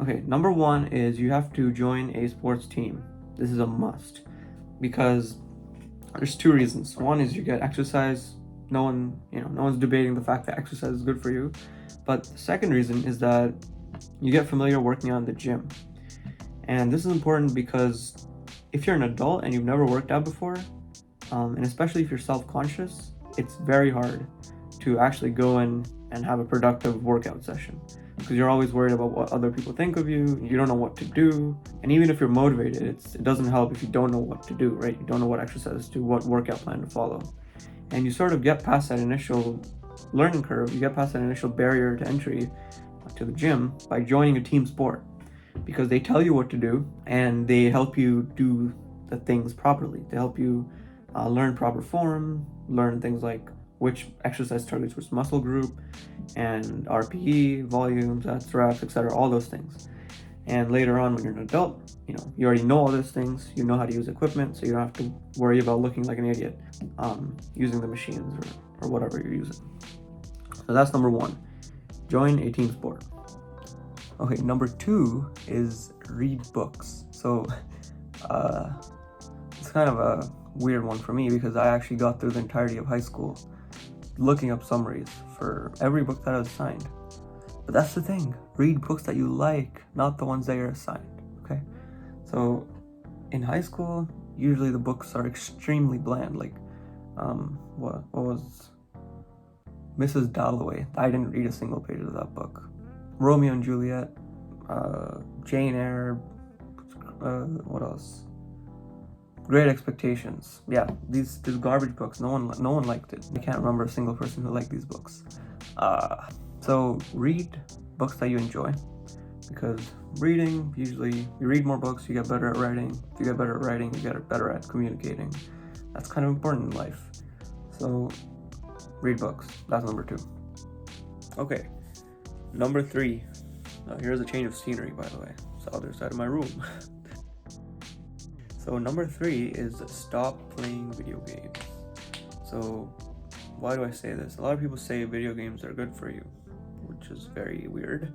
Okay, number one is you have to join a sports team. This is a must because there's two reasons. One is you get exercise. No one's debating the fact that exercise is good for you. But the second reason is that you get familiar working out in the gym. And this is important because if you're an adult and you've never worked out before, and especially if you're self-conscious, it's very hard to actually go in and have a productive workout session because you're always worried about what other people think of you. You don't know what to do, and even if you're motivated, it doesn't help if you don't know what to do, right? You don't know what exercises to do, what workout plan to follow, and you sort of get past that initial learning curve. You get past that initial barrier to entry to the gym by joining a team sport because they tell you what to do and they help you do the things properly. They help you learn proper form, learn things like which exercise targets which muscle group, and RPE, volumes, sets, reps, etc., all those things. And later on when you're an adult, you already know all those things, you know how to use equipment, so you don't have to worry about looking like an idiot using the machines or whatever you're using. So that's number one, join a team sport. Okay, number two is read books. So it's kind of a weird one for me because I actually got through the entirety of high school looking up summaries for every book that I was assigned. But that's the thing, read books that you like, not the ones that you're assigned, okay? So in high school, usually the books are extremely bland, like what was Mrs. Dalloway. I didn't read a single page of that book. Romeo and Juliet, Jane Eyre, what else? Great Expectations. Yeah, these garbage books. No one liked it. I can't remember a single person who liked these books. So read books that you enjoy, because reading, usually you read more books, you get better at writing. If you get better at writing, you get better at communicating. That's kind of important in life. So read books. That's number two. Okay, number three. Here's a change of scenery, by the way. It's the other side of my room. So number three is stop playing video games. So why do I say this? A lot of people say video games are good for you, which is very weird.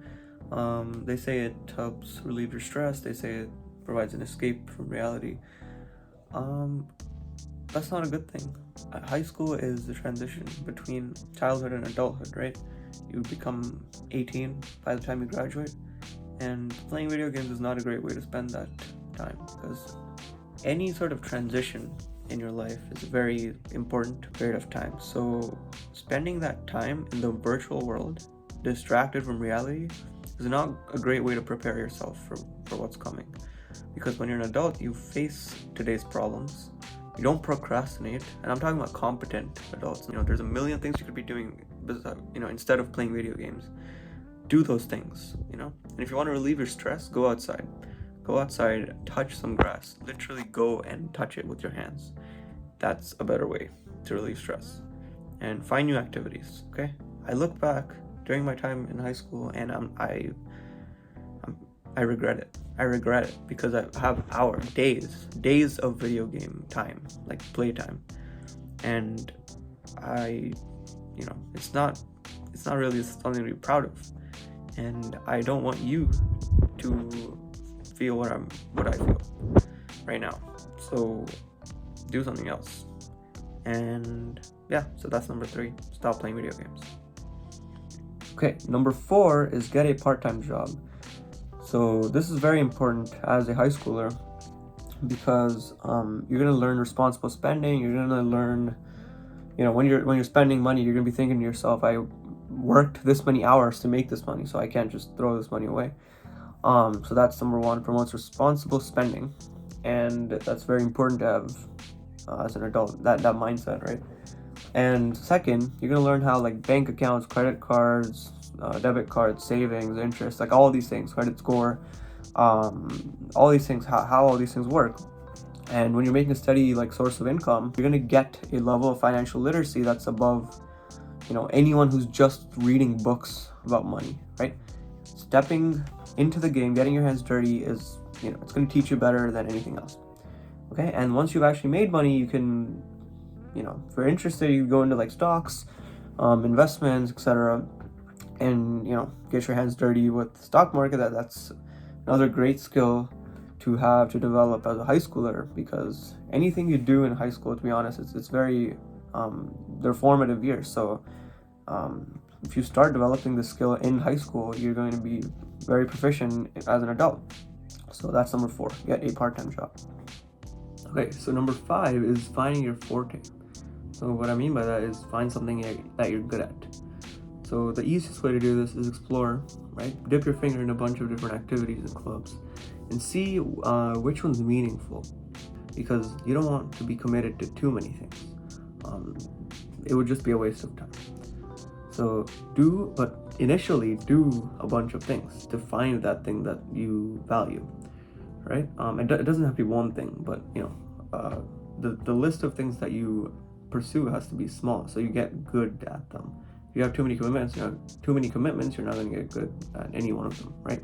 They say it helps relieve your stress. They say it provides an escape from reality. That's not a good thing. High school is the transition between childhood and adulthood, right? You become 18 by the time you graduate, and playing video games is not a great way to spend that time, because any sort of transition in your life is a very important period of time. So spending that time in the virtual world, distracted from reality, is not a great way to prepare yourself for what's coming. Because when you're an adult, you face today's problems. You don't procrastinate, and I'm talking about competent adults. There's a million things you could be doing, instead of playing video games. Do those things, and if you want to relieve your stress, go outside. Go outside, touch some grass. Literally go and touch it with your hands. That's a better way to relieve stress. And find new activities, okay? I look back during my time in high school and I regret it. I regret it because I have days of video game time, like playtime. And it's not really something to be proud of. And I don't want you to feel what I feel right now. So do something else. And yeah, so that's number three. Stop playing video games. Okay, number four is get a part-time job. So this is very important as a high schooler because you're gonna learn responsible spending. You're gonna learn, when you're spending money, you're gonna be thinking to yourself, I worked this many hours to make this money, so I can't just throw this money away. So that's number one, promotes responsible spending, and that's very important to have as an adult, that mindset, right? And second, you're gonna learn how like bank accounts, credit cards, debit cards, savings, interest, like all these things, credit score, all these things, how all these things work. And when you're making a steady source of income, you're gonna get a level of financial literacy that's above anyone who's just reading books about money, right? Stepping into the game, getting your hands dirty is, it's going to teach you better than anything else. Okay, and once you've actually made money, you can, if you're interested, you go into stocks, investments, etc., and get your hands dirty with the stock market. That's Another great skill to have to develop as a high schooler, because anything you do in high school, to be honest, it's very they're formative years. So if you start developing the skill in high school, you're going to be very proficient as an adult. So that's number 4, get a part-time job. Okay, so number 5 is finding your forte. So what I mean by that is find something that you're good at. So the easiest way to do this is explore, right? Dip your finger in a bunch of different activities and clubs and see which one's meaningful, because you don't want to be committed to too many things. It would just be a waste of time. So initially do a bunch of things to find that thing that you value, right? It doesn't have to be one thing, but the list of things that you pursue has to be small, so you get good at them. If you have too many commitments, you're not going to get good at any one of them, right?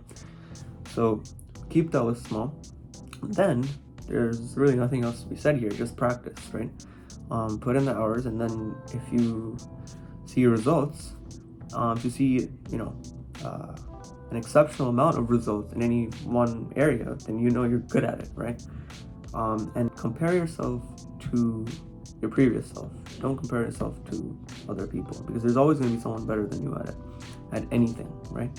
So keep that list small. Then there's really nothing else to be said here, just practice, right? Put in the hours, and then if you see results, if you see an exceptional amount of results in any one area, then you know you're good at it, right? And compare yourself to your previous self. Don't compare yourself to other people, because there's always going to be someone better than you at it, at anything, right?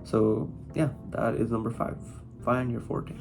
So yeah, that is number 5. Find your forte.